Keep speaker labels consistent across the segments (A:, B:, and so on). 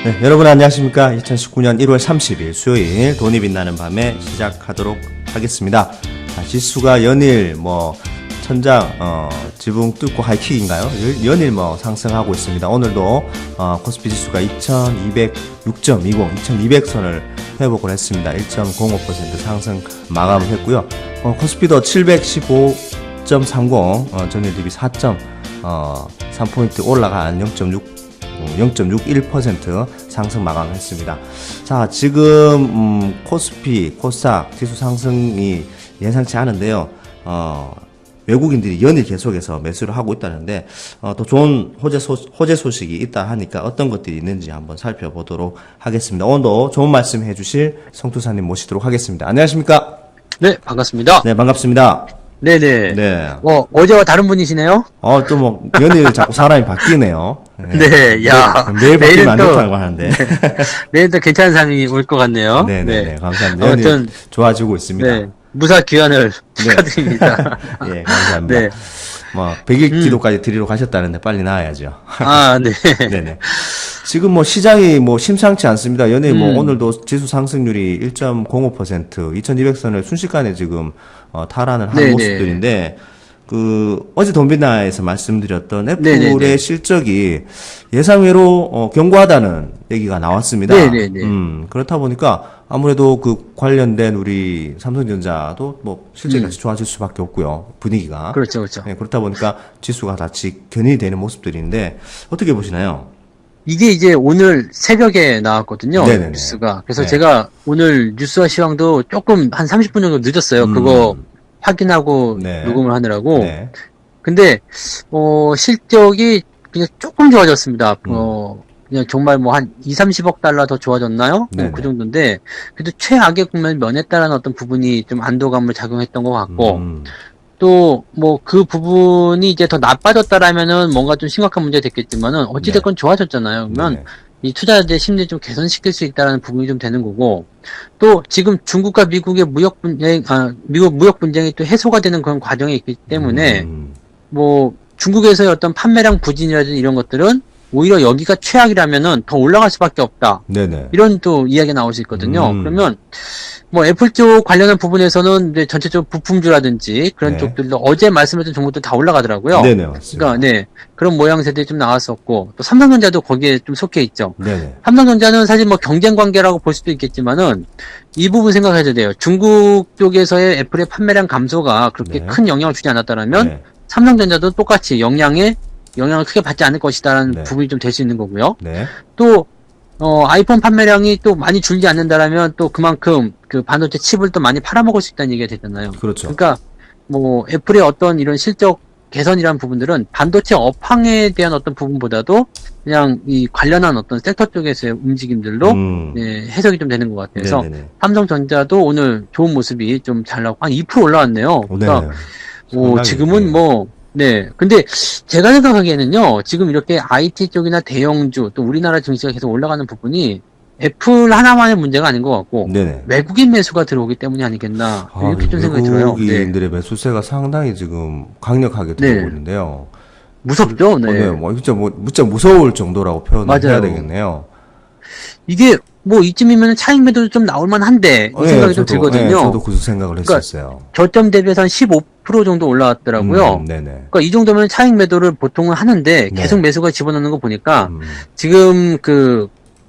A: 네, 여러분 안녕하십니까. 2019년 1월 30일 수요일 돈이 빛나는 밤에 시작하도록 하겠습니다. 지수가 연일 천장 지붕 뚫고 하이킥인가요? 연일 상승하고 있습니다. 오늘도 코스피 지수가 2206.20 2200선을 회복을 했습니다. 1.05% 상승 마감을 했고요. 코스피도 715.30 전일 대비 4.3포인트 올라간 0.61% 상승 마감했습니다. 자, 지금 코스피, 코스닥 지수 상승이 예상치 않은데요. 외국인들이 연일 계속해서 매수를 하고 있다는데 또 좋은 호재 소식이 있다 하니까 어떤 것들이 있는지 한번 살펴보도록 하겠습니다. 오늘도 좋은 말씀 해주실 성투사님 모시도록 하겠습니다. 안녕하십니까?
B: 네, 반갑습니다.
A: 네, 반갑습니다.
B: 네네.
A: 네.
B: 어제와 다른 분이시네요?
A: 연일 자꾸 사람이 바뀌네요.
B: 네, 야.
A: 매일 바뀌면 안 좋다고 하는데.
B: 네. 내일 또 괜찮은 사람이 올 것 같네요.
A: 네네네. 감사합니다.
B: 아무튼,
A: 좋아지고 있습니다.
B: 네. 무사 귀환을 축하드립니다.
A: 예, 감사합니다.
B: 네.
A: 100일 기도까지 드리러 가셨다는데 빨리 나와야죠.
B: 네.
A: 네네. 지금 시장이 심상치 않습니다. 연일 오늘도 지수 상승률이 1.05%, 2200선을 순식간에 지금 탈환을 한
B: 네네.
A: 모습들인데, 어제 돈비나에서 말씀드렸던 애플의
B: 네네네.
A: 실적이 예상외로 견고하다는 얘기가 나왔습니다.
B: 네네네.
A: 그렇다 보니까 아무래도 관련된 우리 삼성전자도 실적이 같이 좋아질 수밖에 없고요. 분위기가.
B: 그렇죠, 그렇죠.
A: 네, 그렇다 보니까 지수가 같이 견인이 되는 모습들인데 어떻게 보시나요?
B: 이게 이제 오늘 새벽에 나왔거든요.
A: 네네네.
B: 뉴스가. 그래서
A: 네.
B: 제가 오늘 뉴스와 시황도 조금 한 30분 정도 늦었어요. 그거 확인하고
A: 네.
B: 녹음을 하느라고.
A: 네.
B: 근데 실적이 그냥 조금 좋아졌습니다. 그냥 정말 한 2, 30억 달러 더 좋아졌나요?
A: 네네.
B: 그 정도인데, 그래도 최악의 국면을 면했다라는 어떤 부분이 좀 안도감을 작용했던 것 같고, 또, 그 부분이 이제 더 나빠졌다라면은 뭔가 좀 심각한 문제가 됐겠지만은, 어찌됐건 좋아졌잖아요. 그러면,
A: 네.
B: 이 투자자들의 심리를 좀 개선시킬 수 있다라는 부분이 좀 되는 거고, 또 지금 중국과 미국의 미국 무역 분쟁이 또 해소가 되는 그런 과정에 있기 때문에, 중국에서의 어떤 판매량 부진이라든지 이런 것들은 오히려 여기가 최악이라면은 더 올라갈 수밖에 없다.
A: 네네.
B: 이런 또 이야기가 나올 수 있거든요. 그러면 애플 쪽 관련한 부분에서는 이제 전체적으로 부품주라든지 그런
A: 네.
B: 쪽들도 어제 말씀드린 종목들 다 올라가더라고요.
A: 네네, 맞습니다.
B: 그러니까 그런 모양새들이 좀 나왔었고 또 삼성전자도 거기에 좀 속해 있죠.
A: 네네.
B: 삼성전자는 사실 경쟁 관계라고 볼 수도 있겠지만은 이 부분 생각해야 돼요. 중국 쪽에서의 애플의 판매량 감소가 그렇게
A: 네.
B: 큰 영향을 주지 않았다면
A: 네.
B: 삼성전자도 똑같이 영향을 크게 받지 않을 것이다라는
A: 네.
B: 부분이 좀 될 수 있는 거고요.
A: 네.
B: 또 아이폰 판매량이 또 많이 줄지 않는다라면 또 그만큼 그 반도체 칩을 또 많이 팔아먹을 수 있다는 얘기가 되잖아요.
A: 그렇죠.
B: 그러니까 애플의 어떤 이런 실적 개선이라는 부분들은 반도체 업황에 대한 어떤 부분보다도 그냥 이 관련한 어떤 섹터 쪽에서의 움직임들로 해석이 좀 되는 것 같아요. 그래서
A: 네네네.
B: 삼성전자도 오늘 좋은 모습이 좀 잘 나오고 한 2% 올라왔네요. 그러니까
A: 네네.
B: 지금은 근데 제가 생각하기에는요, 지금 이렇게 IT 쪽이나 대형주, 또 우리나라 증시가 계속 올라가는 부분이 애플 하나만의 문제가 아닌 것 같고,
A: 네네.
B: 외국인 매수가 들어오기 때문이 아니겠나, 이렇게 좀 생각이 들어요. 네.
A: 외국인들의 매수세가 상당히 지금 강력하게 들어오고
B: 네.
A: 있는데요.
B: 무섭죠? 네.
A: 진짜 무서울 정도라고 표현을
B: 맞아요.
A: 해야 되겠네요.
B: 이게 이쯤이면 차익 매도도 좀 나올만 한데, 이 생각이 좀 들거든요.
A: 저도 그 생각을 했었어요.
B: 저점 대비해서 한 15% 정도 올라왔더라고요.
A: 네네.
B: 그러니까 이 정도면 차익 매도를 보통은 하는데, 계속
A: 네.
B: 매수가 집어넣는 거 보니까, 지금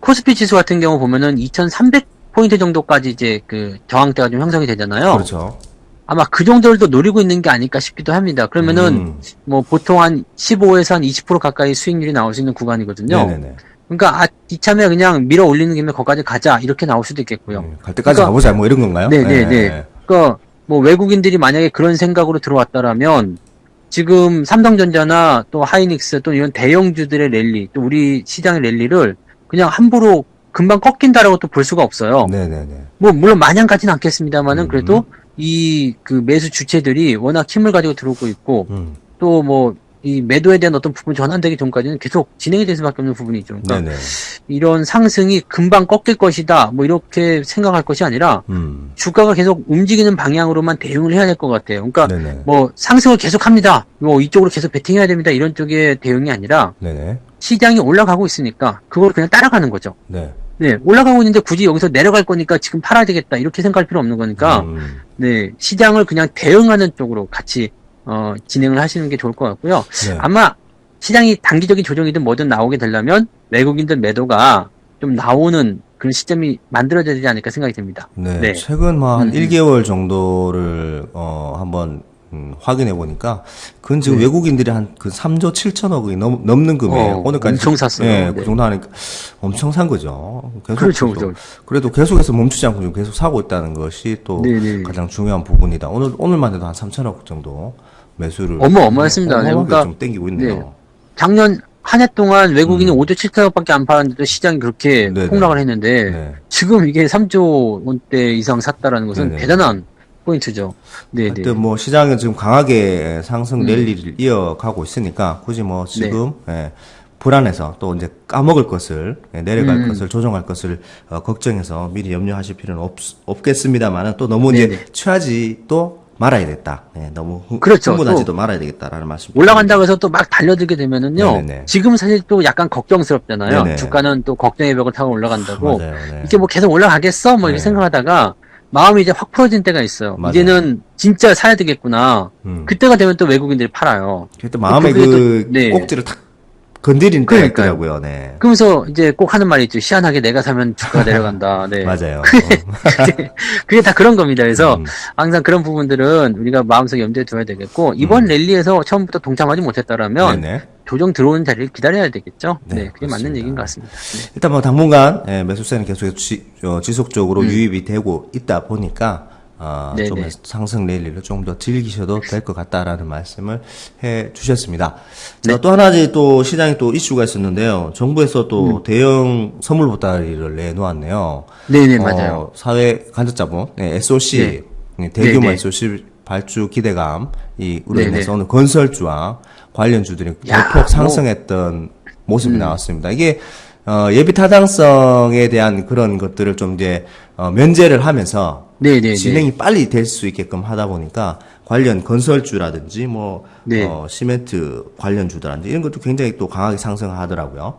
B: 코스피 지수 같은 경우 보면은 2,300포인트 정도까지 이제 저항대가 좀 형성이 되잖아요.
A: 그렇죠.
B: 아마 그 정도를 또 노리고 있는 게 아닐까 싶기도 합니다. 그러면은 보통 한 15에서 한 20% 가까이 수익률이 나올 수 있는 구간이거든요.
A: 네네네.
B: 그러니까 이참에 그냥 밀어 올리는 김에 거기까지 가자 이렇게 나올 수도 있겠고요.
A: 갈 때까지 가보자 이런 건가요?
B: 네네네. 그러니까 외국인들이 만약에 그런 생각으로 들어왔다라면 지금 삼성전자나 또 하이닉스 또 이런 대형주들의 랠리 또 우리 시장의 랠리를 그냥 함부로 금방 꺾인다라고 또 볼 수가 없어요.
A: 네네네.
B: 물론 마냥 가진 않겠습니다만은 그래도 이 매수 주체들이 워낙 힘을 가지고 들어오고 있고 또 이 매도에 대한 어떤 부분 전환되기 전까지는 계속 진행이 될 수밖에 없는 부분이죠. 그러니까
A: 네네.
B: 이런 상승이 금방 꺾일 것이다. 이렇게 생각할 것이 아니라 주가가 계속 움직이는 방향으로만 대응을 해야 될 것 같아요. 그러니까
A: 네네.
B: 상승을 계속합니다. 이쪽으로 계속 베팅해야 됩니다. 이런 쪽의 대응이 아니라
A: 네네.
B: 시장이 올라가고 있으니까 그걸 그냥 따라가는 거죠.
A: 네.
B: 네, 올라가고 있는데 굳이 여기서 내려갈 거니까 지금 팔아야 되겠다 이렇게 생각할 필요 없는 거니까 네, 시장을 그냥 대응하는 쪽으로 같이 진행을 하시는 게 좋을 것 같고요.
A: 네.
B: 아마 시장이 단기적인 조정이든 뭐든 나오게 되려면 외국인들 매도가 좀 나오는 그런 시점이 만들어져야 되지 않을까 생각이 듭니다.
A: 네.
B: 네.
A: 최근 뭐 한 1개월 정도를 한번 확인해 보니까 그건 지금
B: 네.
A: 외국인들이 한 그 3조 7천억이 넘는 금액 오늘까지
B: 엄청 샀어요.
A: 예,
B: 네.
A: 그 정도 하니까 엄청 산 거죠. 계속
B: 그렇죠,
A: 또
B: 그렇죠.
A: 그래도 계속해서 멈추지 않고 지금 계속 사고 있다는 것이 또
B: 네네.
A: 가장 중요한 부분이다. 오늘만 해도 한 3천억 정도 매수를
B: 어마어마했습니다. 네,
A: 어마어마하게
B: 그러니까
A: 좀 땡기고 있네요.
B: 네. 작년 한 해 동안 외국인이 5조 7천억밖에 안 팔았는데도 시장이 그렇게
A: 네네.
B: 폭락을 했는데
A: 네.
B: 지금 이게 3조 원대 이상 샀다라는 것은
A: 네네.
B: 대단한 포인트죠. 네, 네.
A: 하여튼 뭐 시장은 지금 강하게 상승 랠리를 이어가고 있으니까 굳이 뭐 지금 불안해서 또 이제 까먹을 것을 내려갈 것을 조정할 것을 걱정해서 미리 염려하실 필요는 없겠습니다만은 또 너무 이제
B: 네네.
A: 취하지 또 말아야 겠다. 너무
B: 그렇죠.
A: 흥분하지도 말아야 되겠다라는 말씀.
B: 올라간다고 해서 또 막 달려들게 되면은요.
A: 네네네.
B: 지금 사실 또 약간 걱정스럽잖아요.
A: 네네.
B: 주가는 또 걱정의 벽을 타고 올라간다고.
A: 맞아요. 네.
B: 이게 뭐 계속 올라가겠어? 뭐 이렇게
A: 네.
B: 생각하다가 마음이 이제 확 풀어진 때가 있어요.
A: 맞아요.
B: 이제는 진짜 사야 되겠구나. 그때가 되면 또 외국인들이 팔아요.
A: 또 마음의
B: 그게 또-
A: 그
B: 네.
A: 꼭지를 탁 건드리는 때가
B: 그러니까요.
A: 있더라고요. 네.
B: 그러면서 이제 꼭 하는 말이 있죠. 희한하게 내가 사면 주가가 내려간다. 네.
A: 맞아요.
B: 그게 다 그런 겁니다. 그래서 항상 그런 부분들은 우리가 마음속에 염두에 둬야 되겠고 이번 랠리에서 처음부터 동참하지 못했다라면
A: 네네.
B: 조정 들어오는 자리를 기다려야 되겠죠.
A: 네,
B: 네, 그게 맞는
A: 그렇습니다.
B: 얘기인 것 같습니다. 네.
A: 일단 뭐 당분간 매수세는 계속 지속적으로 유입이 되고 있다 보니까
B: 네네.
A: 좀 상승 랠리를 좀 더 즐기셔도 될 것 같다라는 말씀을 해 주셨습니다.
B: 네.
A: 자, 또 하나 또 시장에 또 이슈가 있었는데요. 정부에서 또 대형 선물 보따리를 내놓았네요.
B: 네네, 맞아요.
A: 사회 간접자본, SOC, 대규모
B: 네네.
A: SOC 발주 기대감이 으로
B: 네네.
A: 인해서 오늘 건설주와 관련주들이
B: 야,
A: 대폭 상승했던 모습이 나왔습니다. 이게 예비 타당성에 대한 그런 것들을 좀 이제 면제를 하면서
B: 네네네.
A: 진행이 빨리 될 수 있게끔 하다 보니까 관련 건설주라든지 뭐
B: 네.
A: 시멘트 관련주들한테 이런 것도 굉장히 또 강하게 상승하더라고요.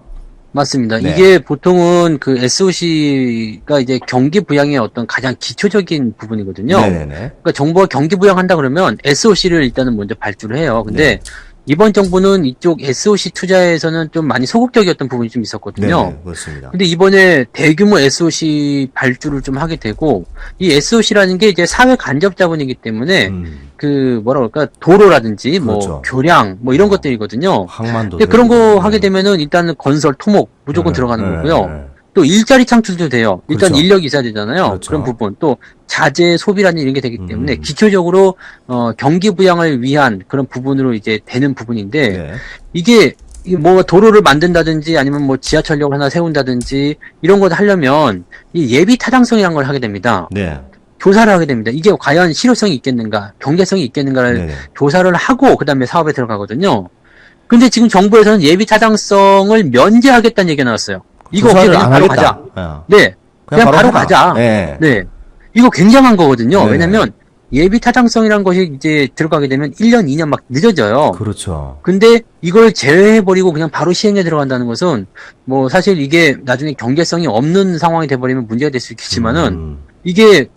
B: 맞습니다.
A: 네.
B: 이게 보통은 그 SOC가 이제 경기 부양의 어떤 가장 기초적인 부분이거든요.
A: 네네네.
B: 그러니까 정부가 경기 부양한다 그러면 SOC를 일단은 먼저 발주를 해요. 근데
A: 네.
B: 이번 정부는 이쪽 SOC 투자에서는 좀 많이 소극적이었던 부분이 좀 있었거든요.
A: 네네, 그렇습니다.
B: 근데 이번에 대규모 SOC 발주를 좀 하게 되고 이 SOC라는 게 이제 사회 간접 자본이기 때문에 그 뭐라 그럴까 도로라든지 뭐
A: 그렇죠.
B: 교량 뭐 이런 것들이거든요.
A: 항만도.
B: 근데 그런 거
A: 되고.
B: 하게 되면은 일단은 건설 토목 무조건 들어가는
A: 네,
B: 거고요.
A: 네.
B: 또 일자리 창출도 돼요. 일단
A: 그렇죠.
B: 인력이 있어야 되잖아요.
A: 그렇죠.
B: 그런 부분 또 자재 소비라는 이런 게 되기 때문에 기초적으로 경기 부양을 위한 그런 부분으로 이제 되는 부분인데
A: 네.
B: 이게 뭐 도로를 만든다든지 아니면 뭐 지하철역을 하나 세운다든지 이런 걸 하려면 이 예비 타당성이라는 걸 하게 됩니다.
A: 네.
B: 조사를 하게 됩니다. 이게 과연 실효성이 있겠는가, 경제성이 있겠는가를
A: 네네.
B: 조사를 하고 그다음에 사업에 들어가거든요. 근데 지금 정부에서는 예비 타당성을 면제하겠다는 얘기가 나왔어요. 이거 없이
A: 조사를
B: 그냥
A: 안
B: 바로
A: 하겠다.
B: 가자. 네. 그냥 바로
A: 해라.
B: 가자.
A: 네.
B: 네. 이거 굉장한 거거든요.
A: 네네.
B: 왜냐면 예비 타당성이라는 것이 이제 들어가게 되면 1년, 2년 막 늦어져요.
A: 그렇죠.
B: 근데 이걸 제외해버리고 그냥 바로 시행에 들어간다는 것은 뭐 사실 이게 나중에 경제성이 없는 상황이 돼버리면 문제가 될 수 있겠지만은 이게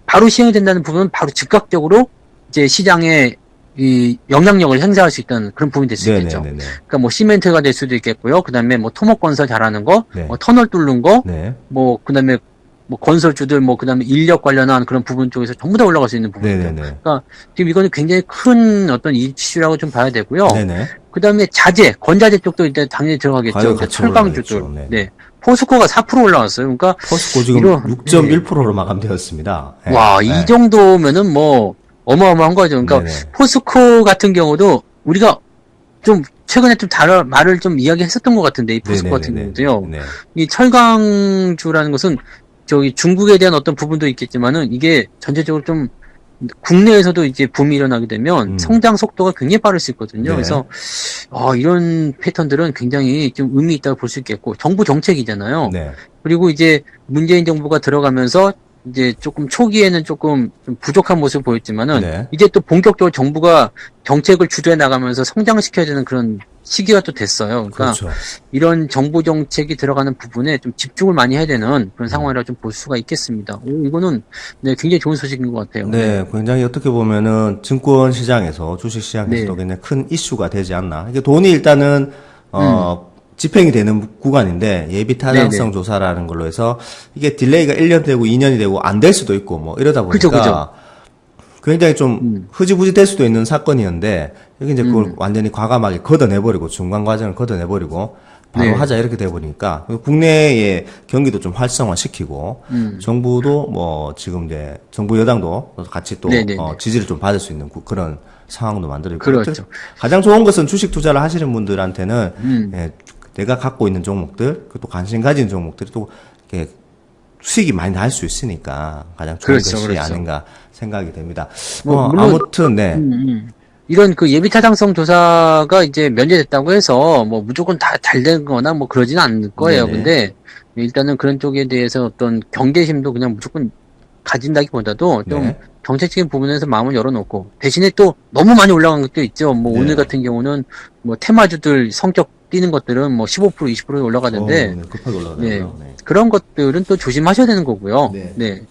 B: 바로 시행이 된다는 부분은 바로 즉각적으로 이제 시장에 이 영향력을 행사할 수 있다는 그런 부분이 될 수 있겠죠.
A: 네네네.
B: 그러니까 뭐 시멘트가 될 수도 있겠고요. 그다음에 뭐 토목 건설 잘하는 거,
A: 네.
B: 뭐 터널 뚫는 거,
A: 네.
B: 뭐 그다음에 뭐 건설주들 뭐 그다음에 인력 관련한 그런 부분 쪽에서 전부 다 올라갈 수 있는 부분이죠.
A: 네네네.
B: 그러니까 지금 이거는 굉장히 큰 어떤 이슈라고 좀 봐야 되고요.
A: 네네.
B: 그다음에 자재, 건자재 쪽도 이제 당연히 들어가겠죠.
A: 가격
B: 그러니까
A: 같이
B: 철강주들.
A: 올라가겠죠. 네.
B: 네. 포스코가 4% 올라왔어요. 그러니까
A: 포스코 지금
B: 이런-
A: 6.1%로 마감되었습니다. 네.
B: 와,
A: 네.
B: 이 정도면은 뭐 어마어마한 거죠. 그러니까
A: 네네.
B: 포스코 같은 경우도 우리가 좀 최근에 좀 말을 좀 이야기했었던 것 같은데 이 포스코 같은
A: 네네네네.
B: 경우도요.
A: 네.
B: 이 철강주라는 것은 저기 중국에 대한 어떤 부분도 있겠지만은 이게 전체적으로 좀 국내에서도 이제 붐이 일어나게 되면 성장 속도가 굉장히 빠를 수 있거든요.
A: 네.
B: 그래서 이런 패턴들은 굉장히 좀 의미 있다고 볼 수 있겠고 정부 정책이잖아요.
A: 네.
B: 그리고 이제 문재인 정부가 들어가면서 이제 조금 초기에는 조금 좀 부족한 모습을 보였지만은
A: 네.
B: 이제 또 본격적으로 정부가 정책을 주도해 나가면서 성장시켜야 되는 그런 시기가 또 됐어요. 그러니까
A: 그렇죠.
B: 이런 정부 정책이 들어가는 부분에 좀 집중을 많이 해야 되는 그런 상황이라 좀 볼 수가 있겠습니다. 오, 이거는 네, 굉장히 좋은 소식인 것 같아요.
A: 네, 굉장히 어떻게 보면은 증권 시장에서 주식 시장에서도
B: 네.
A: 굉장히 큰 이슈가 되지 않나. 이게 돈이 일단은 집행이 되는 구간인데 예비 타당성
B: 네네.
A: 조사라는 걸로 해서 이게 딜레이가 1년 되고 2년이 되고 안 될 수도 있고 뭐 이러다 보니까
B: 그죠.
A: 굉장히 좀 흐지부지 될 수도 있는 사건이었는데 여기 이제 그걸 완전히 과감하게 걷어내버리고 중간 과정을 걷어내버리고 바로
B: 네.
A: 하자 이렇게 돼 버리니까 국내의 경기도 좀 활성화시키고 정부도 뭐 지금 이제 정부 여당도 같이 또
B: 네네네.
A: 지지를 좀 받을 수 있는 그런 상황도 만들어지고
B: 그렇죠.
A: 가장 좋은 것은 주식 투자를 하시는 분들한테는 예, 내가 갖고 있는 종목들 또 관심 가진 종목들이 또 이렇게 수익이 많이 날 수 있으니까 가장 좋은
B: 그렇죠,
A: 것이
B: 그렇죠.
A: 아닌가 생각이 됩니다.
B: 뭐, 물론
A: 아무튼 네.
B: 이런 그 예비 타당성 조사가 이제 면제됐다고 해서 뭐 무조건 다 잘 되거나 뭐 그러지는 않을 거예요.
A: 네네.
B: 근데 일단은 그런 쪽에 대해서 어떤 경계심도 그냥 무조건 가진다기보다도 좀
A: 네.
B: 정책적인 부분에서 마음을 열어놓고 대신에 또 너무 많이 올라간 것도 있죠. 뭐
A: 네.
B: 오늘 같은 경우는 뭐 테마주들 성적 뛰는 것들은 뭐 15% 20% 올라가는데
A: 네, 급하게 올라가네요. 네.
B: 그런 것들은 또 조심하셔야 되는 거고요.
A: 네.
B: 네.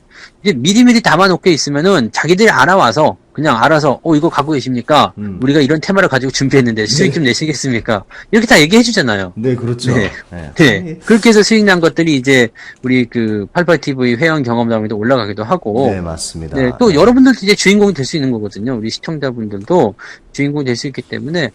B: 이제 미리미리 담아놓게 있으면은 자기들이 알아와서 그냥 알아서 이거 갖고 계십니까? 우리가 이런 테마를 가지고 준비했는데 수익 좀 내시겠습니까? 이렇게 다 얘기해 주잖아요.
A: 네, 그렇죠.
B: 네.
A: 네.
B: 네. 그렇게 해서 수익 난 것들이 이제 우리 그 88TV 회원 경험담에도 올라가기도 하고
A: 네, 맞습니다.
B: 네, 또 여러분들도 이제 주인공이 될 수 있는 거거든요. 우리 시청자분들도 주인공이 될 수 있기 때문에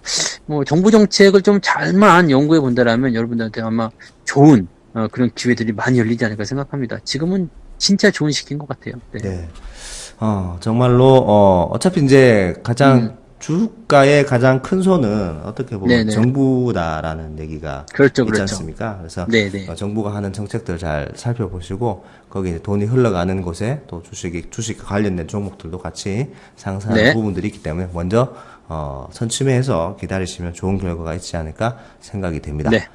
B: 뭐 정부 정책을 좀 잘만 연구해 본다라면 여러분들한테 아마 좋은 그런 기회들이 많이 열리지 않을까 생각합니다. 지금은 진짜 좋은 시기인 것 같아요. 네.
A: 네. 정말로, 어차피 이제 가장, 주가의 가장 큰 손은 어떻게 보면
B: 네네.
A: 정부다라는 얘기가
B: 그렇죠,
A: 있지
B: 그렇죠.
A: 않습니까? 그래서
B: 네네.
A: 정부가 하는 정책들 잘 살펴보시고 거기에 돈이 흘러가는 곳에 또 주식 관련된 종목들도 같이 상승하는
B: 네.
A: 부분들이 있기 때문에 먼저 선취매해서 기다리시면 좋은 결과가 있지 않을까 생각이 됩니다.
B: 네.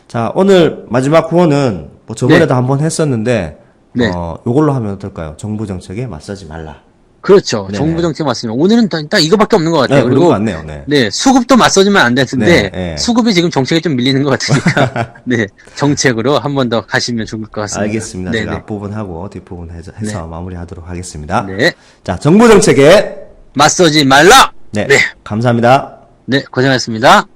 A: 자, 오늘 마지막 구호는 뭐 저번에도
B: 네.
A: 한번 했었는데
B: 네.
A: 요걸로 하면 어떨까요? 정부 정책에 맞서지 말라.
B: 그렇죠.
A: 네네.
B: 정부 정책 맞습니다. 오늘은 딱 이거밖에 없는 것 같아요.
A: 네, 그런
B: 그리고
A: 거 같네요. 네.
B: 네, 수급도 맞서주면 안 되는데
A: 네, 네.
B: 수급이 지금 정책에 좀 밀리는 것 같으니까 네, 정책으로 한 번 더 가시면 좋을 것 같습니다.
A: 알겠습니다. 제가
B: 네네.
A: 앞부분하고 뒷부분 해서
B: 네.
A: 마무리하도록 하겠습니다.
B: 네,
A: 자, 정부 정책에
B: 맞서지 말라.
A: 네,
B: 네,
A: 감사합니다.
B: 네, 고생하셨습니다.